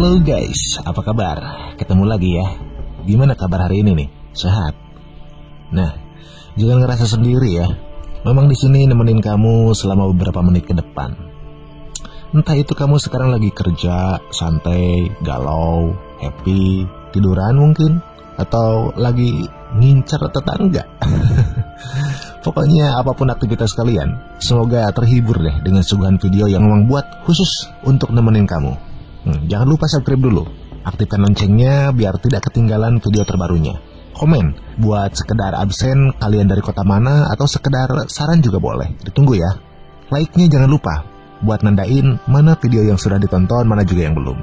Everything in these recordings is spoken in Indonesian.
Halo guys, apa kabar? Ketemu lagi ya. Gimana kabar hari ini nih? Sehat? Nah, jangan ngerasa sendiri ya. Memang di sini nemenin kamu selama beberapa menit ke depan. Entah itu kamu sekarang lagi kerja, santai, galau, happy, tiduran mungkin, atau lagi ngincer tetangga. Pokoknya apapun aktivitas kalian, semoga terhibur deh dengan suguhan video yang memang buat khusus untuk nemenin kamu. Jangan lupa subscribe dulu, aktifkan loncengnya biar tidak ketinggalan video terbarunya. Komen buat sekedar absen kalian dari kota mana, atau sekedar saran juga boleh, ditunggu ya. Like-nya jangan lupa buat nandain mana video yang sudah ditonton, mana juga yang belum.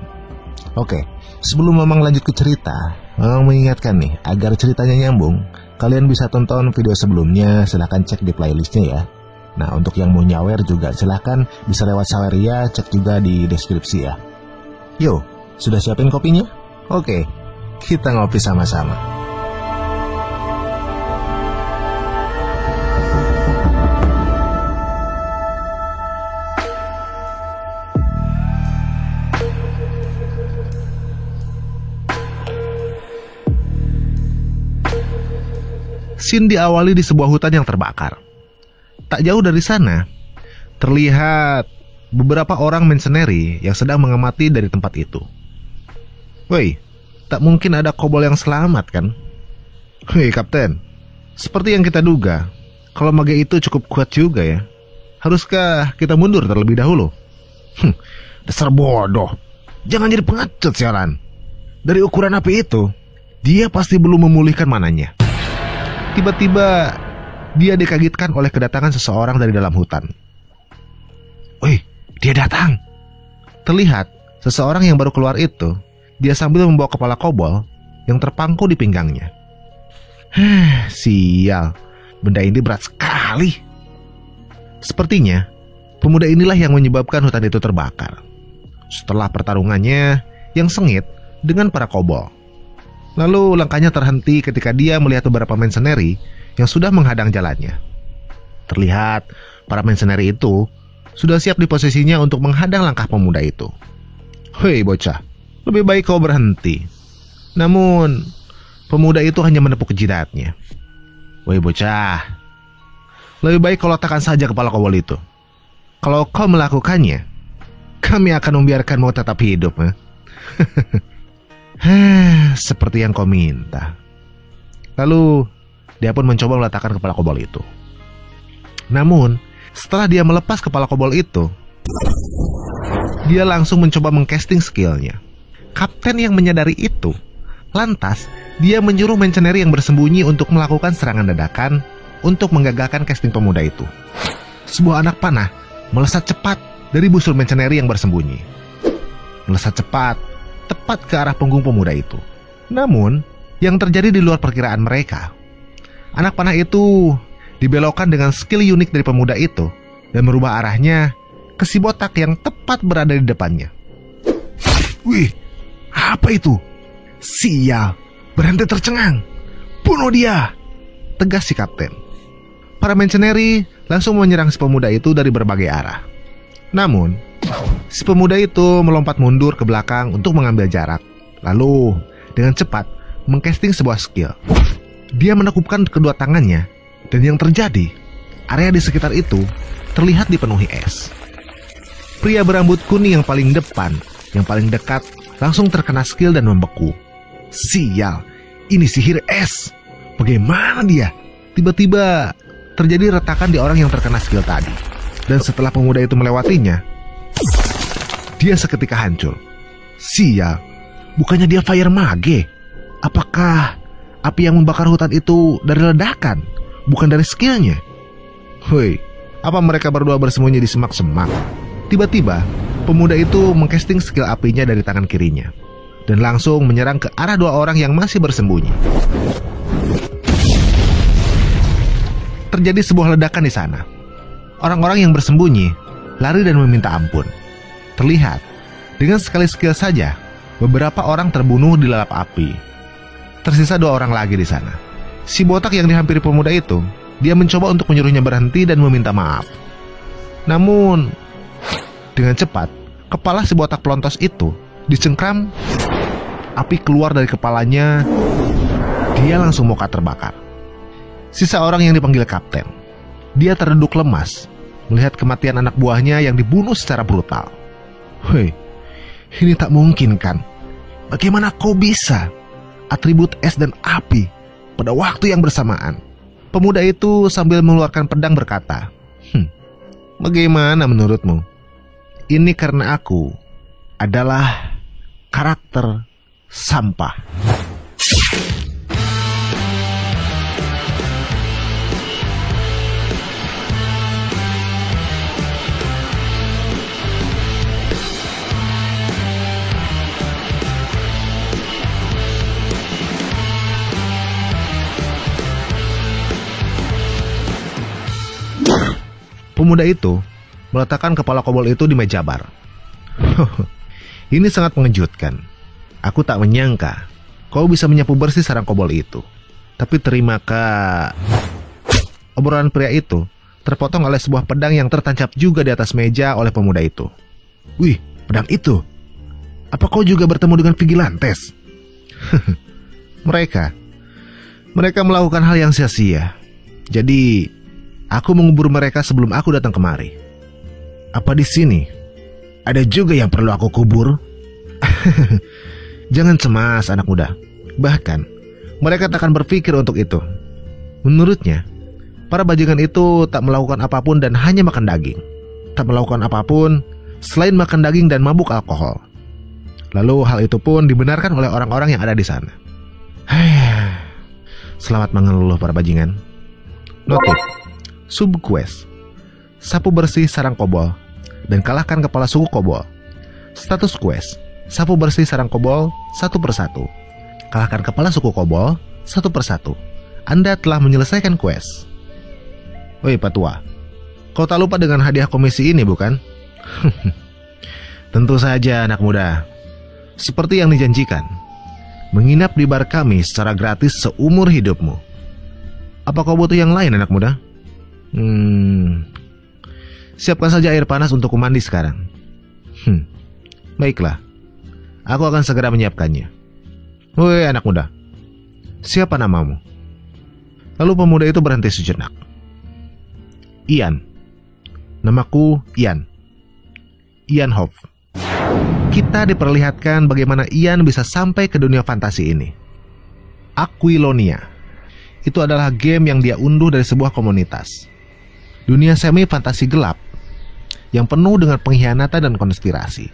Oke, sebelum Mamang lanjut ke cerita, Mamang mengingatkan nih, agar ceritanya nyambung, kalian bisa tonton video sebelumnya, silahkan cek di playlistnya ya. Nah, untuk yang mau nyawer juga silahkan bisa lewat Saweria, cek juga di deskripsi ya. Yo, sudah siapin kopinya? Oke, kita ngopi sama-sama. Scene diawali di sebuah hutan yang terbakar. Tak jauh dari sana, terlihat beberapa orang mercenary yang sedang mengamati dari tempat itu. Woi, tak mungkin ada kobol yang selamat kan? Hei Kapten, seperti yang kita duga, kalau mage itu cukup kuat juga ya. Haruskah kita mundur terlebih dahulu? Dasar bodoh, jangan jadi pengecut sialan. Dari ukuran api itu, dia pasti belum memulihkan mananya. Tiba-tiba dia dikagetkan oleh kedatangan seseorang dari dalam hutan. Wih, dia datang. Terlihat seseorang yang baru keluar itu, dia sambil membawa kepala kobol yang terpangku di pinggangnya. Sial, benda ini berat sekali. Sepertinya pemuda inilah yang menyebabkan hutan itu terbakar. Setelah pertarungannya yang sengit dengan para kobol, lalu langkahnya terhenti ketika dia melihat beberapa mercenary yang sudah menghadang jalannya. Terlihat para mercenary itu sudah siap di posisinya untuk menghadang langkah pemuda itu. Hei bocah, lebih baik kau berhenti. Namun pemuda itu hanya menepuk jidatnya. Woi bocah, lebih baik kau letakkan saja kepala kobol itu. Kalau kau melakukannya, kami akan membiarkanmu tetap hidup. Seperti yang kau minta. Lalu dia pun mencoba meletakkan kepala kobol itu. Namun setelah dia melepas kepala kobol itu, dia langsung mencoba mengcasting skillnya. Kapten yang menyadari itu, lantas dia menyuruh mercenary yang bersembunyi untuk melakukan serangan dadakan untuk menggagalkan casting pemuda itu. Sebuah anak panah melesat cepat dari busur mercenary yang bersembunyi. Melesat cepat, tepat ke arah punggung pemuda itu. Namun, yang terjadi di luar perkiraan mereka. Anak panah itu dibelokkan dengan skill unik dari pemuda itu dan merubah arahnya ke si botak yang tepat berada di depannya. Wih, apa itu? Sial, berhenti tercengang. Bunuh dia, tegas si kapten. Para mercenary langsung menyerang si pemuda itu dari berbagai arah. Namun, si pemuda itu melompat mundur ke belakang untuk mengambil jarak. Lalu, dengan cepat mengcasting sebuah skill. Dia menekupkan kedua tangannya, dan yang terjadi, area di sekitar itu terlihat dipenuhi es. Pria berambut kuning yang paling depan, yang paling dekat, langsung terkena skill dan membeku. Sial, ini sihir es. Bagaimana dia? Tiba-tiba terjadi retakan di orang yang terkena skill tadi. Dan setelah pemuda itu melewatinya, dia seketika hancur. Sial, bukannya dia fire mage? Apakah api yang membakar hutan itu dari ledakan, bukan dari skillnya? Hoi, apa mereka berdua bersembunyi di semak-semak? Tiba-tiba, pemuda itu mengcasting skill apinya dari tangan kirinya dan langsung menyerang ke arah dua orang yang masih bersembunyi. Terjadi sebuah ledakan di sana. Orang-orang yang bersembunyi lari dan meminta ampun. Terlihat, dengan sekali skill saja, beberapa orang terbunuh di lalap api. Tersisa dua orang lagi di sana. Si botak yang dihampiri pemuda itu, dia mencoba untuk menyuruhnya berhenti dan meminta maaf. Namun, dengan cepat, kepala si botak pelontos itu Dicengkram, api keluar dari kepalanya. Dia langsung muka terbakar. Sisa orang yang dipanggil kapten. Dia terduduk lemas melihat kematian anak buahnya yang dibunuh secara brutal. Hei, ini tak mungkin kan? Bagaimana kau bisa? Atribut es dan api pada waktu yang bersamaan. Pemuda itu sambil mengeluarkan pedang berkata, bagaimana menurutmu? Ini karena aku adalah karakter sampah. Pemuda itu meletakkan kepala kobold itu di meja bar. Ini sangat mengejutkan. Aku tak menyangka kau bisa menyapu bersih sarang kobold itu. Tapi terima kasih. Obrolan pria itu terpotong oleh sebuah pedang yang tertancap juga di atas meja oleh pemuda itu. Wih, pedang itu. Apa kau juga bertemu dengan vigilantes? Mereka melakukan hal yang sia-sia. Jadi aku mengubur mereka sebelum aku datang kemari. Apa di sini ada juga yang perlu aku kubur? Jangan cemas anak muda. Bahkan mereka tak akan berpikir untuk itu. Menurutnya, para bajingan itu tak melakukan apapun dan hanya makan daging. Tak melakukan apapun selain makan daging dan mabuk alkohol. Lalu hal itu pun dibenarkan oleh orang-orang yang ada di sana. Selamat mengeluh para bajingan. Notif: Subquest: sapu bersih sarang kobold dan kalahkan kepala suku kobold. Status quest: sapu bersih sarang kobold satu persatu. Kalahkan kepala suku kobold satu persatu. Anda telah menyelesaikan quest. Woi Patua, kau tak lupa dengan hadiah komisi ini bukan? Tentu saja anak muda. Seperti yang dijanjikan, menginap di bar kami secara gratis seumur hidupmu. Apa kau butuh yang lain anak muda? Siapkan saja air panas untuk mandi sekarang. Baiklah, aku akan segera menyiapkannya. Woi anak muda, siapa namamu? Lalu pemuda itu berhenti sejenak. Ian. Namaku Ian. Ian Hoff. Kita diperlihatkan bagaimana Ian bisa sampai ke dunia fantasi ini. Aquilonia. Itu adalah game yang dia unduh dari sebuah komunitas. Dunia semi fantasi gelap yang penuh dengan pengkhianatan dan konspirasi.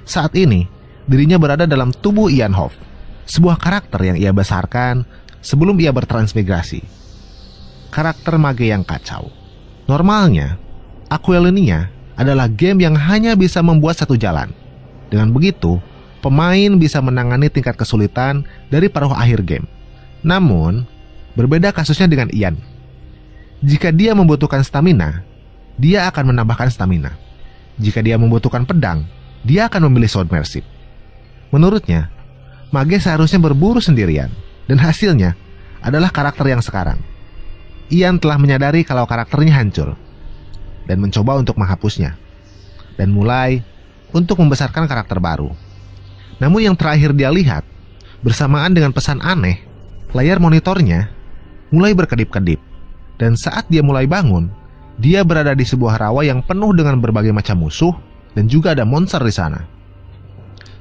Saat ini, dirinya berada dalam tubuh Ian Hoff, sebuah karakter yang ia besarkan sebelum ia bertransmigrasi. Karakter mage yang kacau. Normalnya, Aquilonia adalah game yang hanya bisa membuat satu jalan. Dengan begitu, pemain bisa menangani tingkat kesulitan dari paruh akhir game. Namun, berbeda kasusnya dengan Ian. Jika dia membutuhkan stamina, dia akan menambahkan stamina. Jika dia membutuhkan pedang, dia akan memilih swordmanship. Menurutnya, mage seharusnya berburu sendirian, dan hasilnya adalah karakter yang sekarang. Ian telah menyadari kalau karakternya hancur, dan mencoba untuk menghapusnya, dan mulai untuk membesarkan karakter baru. Namun yang terakhir dia lihat, bersamaan dengan pesan aneh, layar monitornya mulai berkedip-kedip. Dan saat dia mulai bangun, dia berada di sebuah rawa yang penuh dengan berbagai macam musuh dan juga ada monster di sana.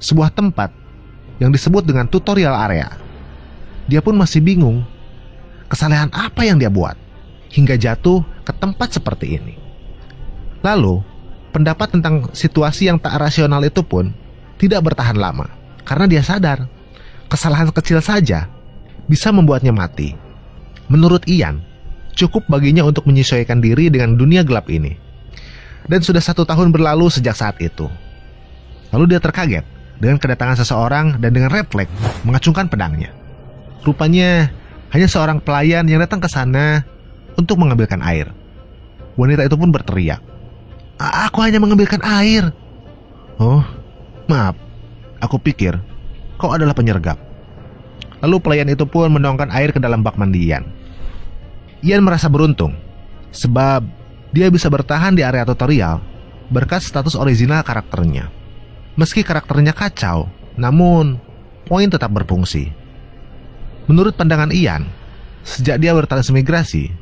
Sebuah tempat yang disebut dengan tutorial area. Dia pun masih bingung, kesalahan apa yang dia buat hingga jatuh ke tempat seperti ini. Lalu, pendapat tentang situasi yang tak rasional itu pun tidak bertahan lama, karena dia sadar kesalahan kecil saja bisa membuatnya mati. Menurut Ian, cukup baginya untuk menyesuaikan diri dengan dunia gelap ini. Dan sudah 1 tahun berlalu sejak saat itu. Lalu dia terkaget dengan kedatangan seseorang dan dengan refleks mengacungkan pedangnya. Rupanya hanya seorang pelayan yang datang ke sana untuk mengambilkan air. Wanita itu pun berteriak, "Aku hanya mengambilkan air." "Oh, maaf. Aku pikir kau adalah penyergap." Lalu pelayan itu pun menuangkan air ke dalam bak mandi Ian. Ian merasa beruntung, sebab dia bisa bertahan di area tutorial berkat status original karakternya. Meski karakternya kacau, namun poin tetap berfungsi. Menurut pandangan Ian, sejak dia bertransmigrasi,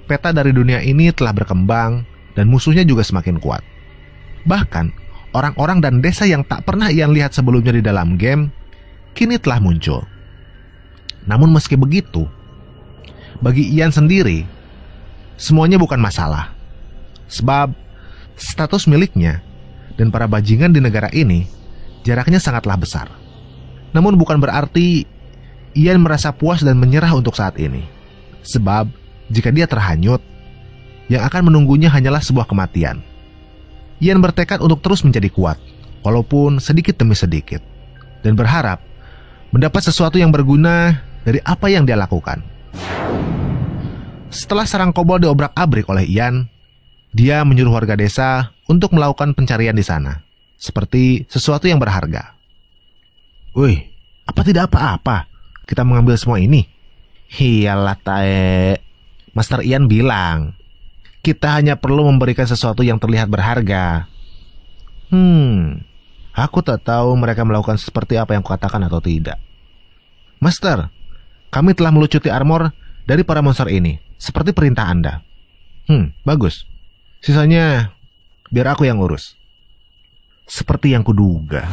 peta dari dunia ini telah berkembang dan musuhnya juga semakin kuat. Bahkan, orang-orang dan desa yang tak pernah Ian lihat sebelumnya di dalam game, kini telah muncul. Namun meski begitu, bagi Ian sendiri, semuanya bukan masalah. Sebab, status miliknya dan para bajingan di negara ini jaraknya sangatlah besar. Namun bukan berarti Ian merasa puas dan menyerah untuk saat ini. Sebab, jika dia terhanyut, yang akan menunggunya hanyalah sebuah kematian. Ian bertekad untuk terus menjadi kuat, walaupun sedikit demi sedikit, dan berharap mendapat sesuatu yang berguna dari apa yang dia lakukan. Setelah sarang kobold diobrak-abrik oleh Ian, dia menyuruh warga desa untuk melakukan pencarian di sana, seperti sesuatu yang berharga. Wih, apa tidak apa-apa kita mengambil semua ini? Iyalah tae. Master Ian bilang, kita hanya perlu memberikan sesuatu yang terlihat berharga. Aku tak tahu mereka melakukan seperti apa yang kukatakan atau tidak. Master, kami telah melucuti armor dari para monster ini, seperti perintah Anda. Bagus. Sisanya, biar aku yang urus. Seperti yang kuduga.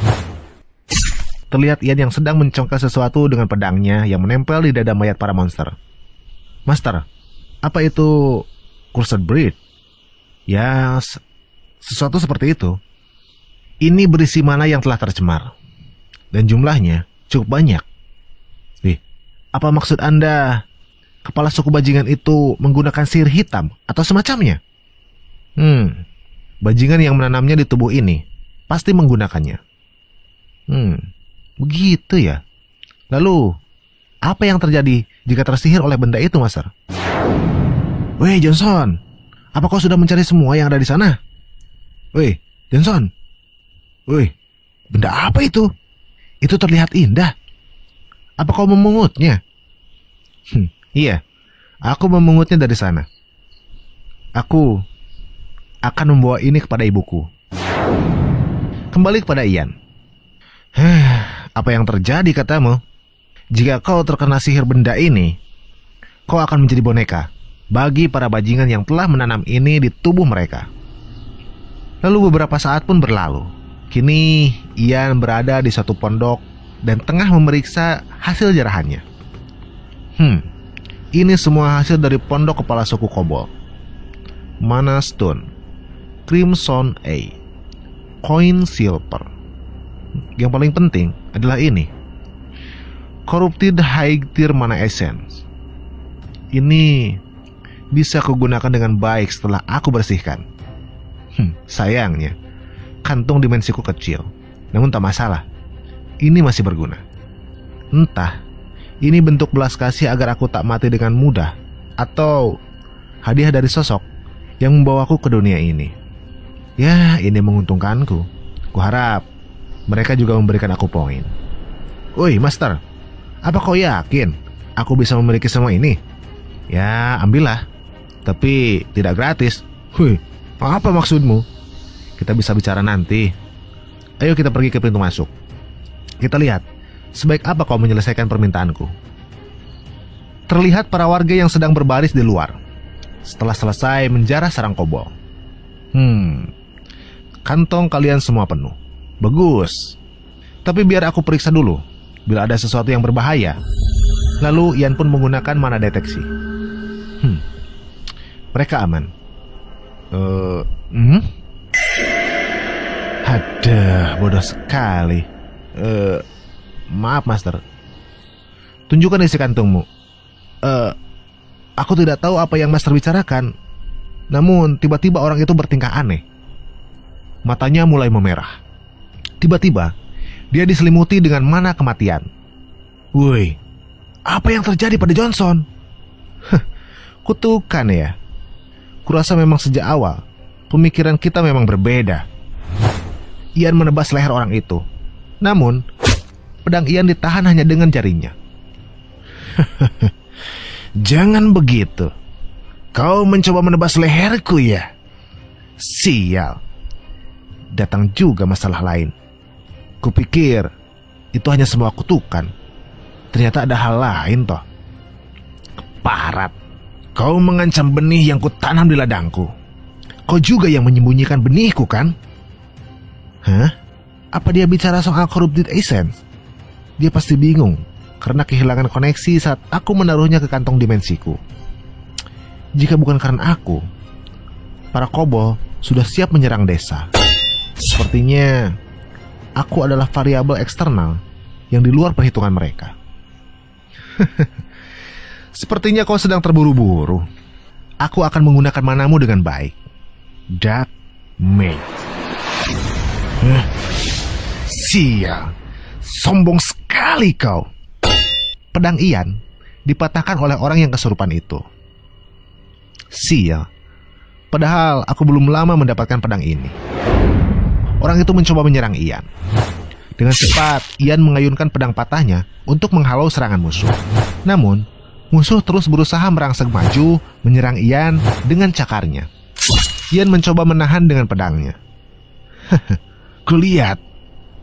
Terlihat Ian yang sedang mencongkel sesuatu dengan pedangnya yang menempel di dada mayat para monster. Master, apa itu Cursed Breed? Ya, sesuatu seperti itu. Ini berisi mana yang telah tercemar. Dan jumlahnya cukup banyak. Apa maksud Anda kepala suku bajingan itu menggunakan sihir hitam atau semacamnya? Bajingan yang menanamnya di tubuh ini pasti menggunakannya. Begitu ya. Lalu, apa yang terjadi jika tersihir oleh benda itu, Master? Weh, Johnson, apa kau sudah mencari semua yang ada di sana? Weh, Johnson. Weh, benda apa itu? Itu terlihat indah. Apa kau memungutnya? Iya, aku memungutnya dari sana. Aku akan membawa ini kepada ibuku. Kembali kepada Ian. Apa yang terjadi katamu? Jika kau terkena sihir benda ini, kau akan menjadi boneka bagi para bajingan yang telah menanam ini di tubuh mereka. Lalu beberapa saat pun berlalu. Kini Ian berada di suatu pondok dan tengah memeriksa hasil jarahannya. Ini semua hasil dari pondok kepala suku kobold. Mana Stone, Crimson A, Coin Silver. Yang paling penting adalah ini, Corrupted High Tier Mana Essence. Ini bisa kugunakan dengan baik setelah aku bersihkan. Sayangnya, kantung dimensiku kecil. Namun tak masalah, ini masih berguna. Entah, ini bentuk belas kasih agar aku tak mati dengan mudah, atau hadiah dari sosok yang membawaku ke dunia ini. Ya, ini menguntungkanku. Kuharap mereka juga memberikan aku poin. Woi, Master, apa kau yakin aku bisa memiliki semua ini? Ya, ambillah. Tapi tidak gratis. Apa maksudmu? Kita bisa bicara nanti. Ayo kita pergi ke pintu masuk. Kita lihat sebaik apa kau menyelesaikan permintaanku. Terlihat para warga yang sedang berbaris di luar setelah selesai menjarah sarang kobold. Kantong kalian semua penuh. Bagus. Tapi biar aku periksa dulu. Bila ada sesuatu yang berbahaya. Lalu Ian pun menggunakan mana deteksi. Mereka aman. Aduh, bodoh sekali. Maaf, Master. Tunjukkan isi kantungmu. Aku tidak tahu apa yang Master bicarakan. Namun tiba-tiba orang itu bertingkah aneh. Matanya mulai memerah. Tiba-tiba dia diselimuti dengan mana kematian. Woi, apa yang terjadi pada Johnson? Kutukan ya. Kurasa memang sejak awal pemikiran kita memang berbeda. Ian menebas leher orang itu. Namun pedang Ian ditahan hanya dengan jarinya. Jangan begitu. Kau mencoba menebas leherku ya? Sial. Datang juga masalah lain. Kupikir itu hanya sebuah kutukan. Ternyata ada hal lain toh. Keparat, kau mengancam benih yang kutanam di ladangku. Kau juga yang menyembunyikan benihku kan? Hah? Apa dia bicara soal corrupted essence? Dia pasti bingung karena kehilangan koneksi saat aku menaruhnya ke kantong dimensiku. Jika bukan karena aku, para kobold sudah siap menyerang desa. Sepertinya aku adalah variabel eksternal yang di luar perhitungan mereka. Sepertinya kau sedang terburu-buru. Aku akan menggunakan manamu dengan baik. Dark Mage. Sial, sombong sekali kau. Pedang Ian dipatahkan oleh orang yang kesurupan itu. Sial, padahal aku belum lama mendapatkan pedang ini. Orang itu mencoba menyerang Ian. Dengan cepat, Ian mengayunkan pedang patahnya untuk menghalau serangan musuh. Namun, musuh terus berusaha merangsek maju, menyerang Ian dengan cakarnya. Ian mencoba menahan dengan pedangnya. Kulihat,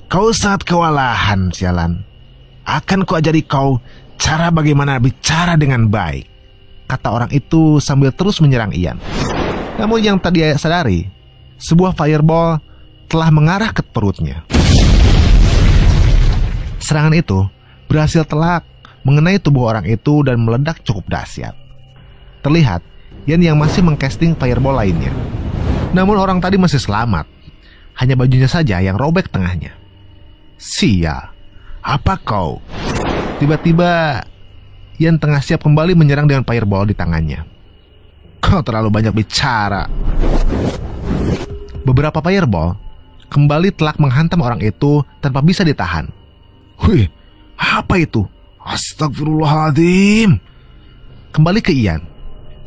kau sangat kewalahan, sialan. Akan kuajari kau cara bagaimana bicara dengan baik, kata orang itu sambil terus menyerang Ian. Namun yang tadi dia sadari, sebuah fireball telah mengarah ke perutnya. Serangan itu berhasil telak mengenai tubuh orang itu dan meledak cukup dahsyat. Terlihat Ian yang masih mengcasting fireball lainnya. Namun orang tadi masih selamat. Hanya bajunya saja yang robek tengahnya. Sial, apa kau? Tiba-tiba Ian tengah siap kembali menyerang dengan fireball di tangannya. Kau terlalu banyak bicara. Beberapa fireball kembali telak menghantam orang itu tanpa bisa ditahan. Wih, apa itu? Astagfirullahaladzim. Kembali ke Ian.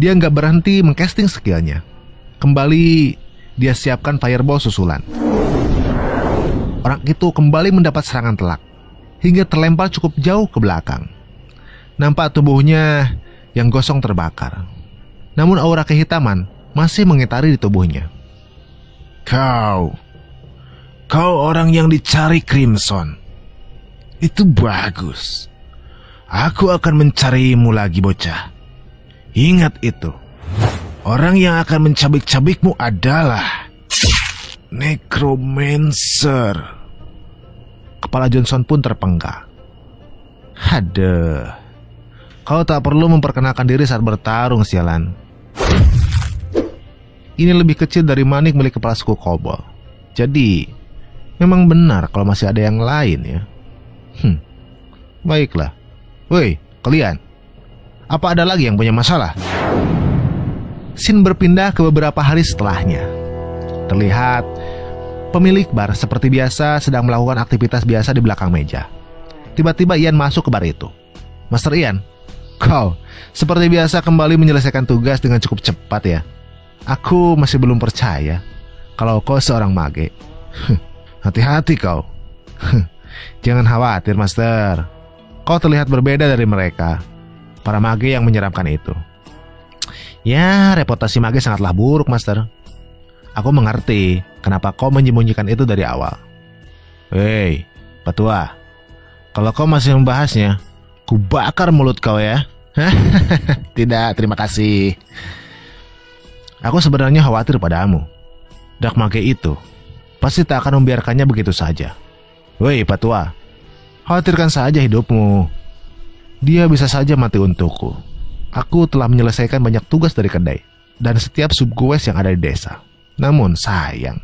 Dia nggak berhenti mengcasting skillnya. Kembali dia siapkan fireball susulan. Orang itu kembali mendapat serangan telak hingga terlempar cukup jauh ke belakang. Nampak tubuhnya yang gosong terbakar. Namun aura kehitaman masih mengitari di tubuhnya. Kau orang yang dicari Crimson. Itu bagus. Aku akan mencarimu lagi, bocah. Ingat itu. Orang yang akan mencabik-cabikmu adalah Necromancer. Kepala Johnson pun terpenggal. Haduh, kau tak perlu memperkenalkan diri saat bertarung, sialan. Ini lebih kecil dari manik milik kepala suku kobold. Jadi, memang benar kalau masih ada yang lain ya. Baiklah. Woi, kalian. Apa ada lagi yang punya masalah? Scene berpindah ke beberapa hari setelahnya. Terlihat pemilik bar seperti biasa sedang melakukan aktivitas biasa di belakang meja. Tiba-tiba Ian masuk ke bar itu. Master Ian, kau seperti biasa kembali menyelesaikan tugas dengan cukup cepat ya. Aku masih belum percaya kalau kau seorang mage. Hati-hati kau. Jangan khawatir, Master. Kau terlihat berbeda dari mereka, para mage yang menyeramkan itu. Ya, reputasi mage sangatlah buruk, Master. Aku mengerti kenapa kau menyembunyikan itu dari awal. Hei, Petua. Kalau kau masih membahasnya, ku bakar mulut kau ya. Tidak, terima kasih. Aku sebenarnya khawatir padamu. Dark Mage itu pasti tak akan membiarkannya begitu saja. Woi, Petua. Khawatirkan saja hidupmu. Dia bisa saja mati untukku. Aku telah menyelesaikan banyak tugas dari kedai dan setiap subquest yang ada di desa. Namun sayang,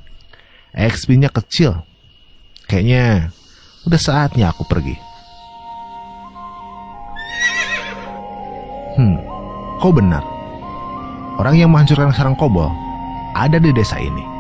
XP-nya kecil. Kayaknya udah saatnya aku pergi. Kau benar. Orang yang menghancurkan sarang kobold ada di desa ini.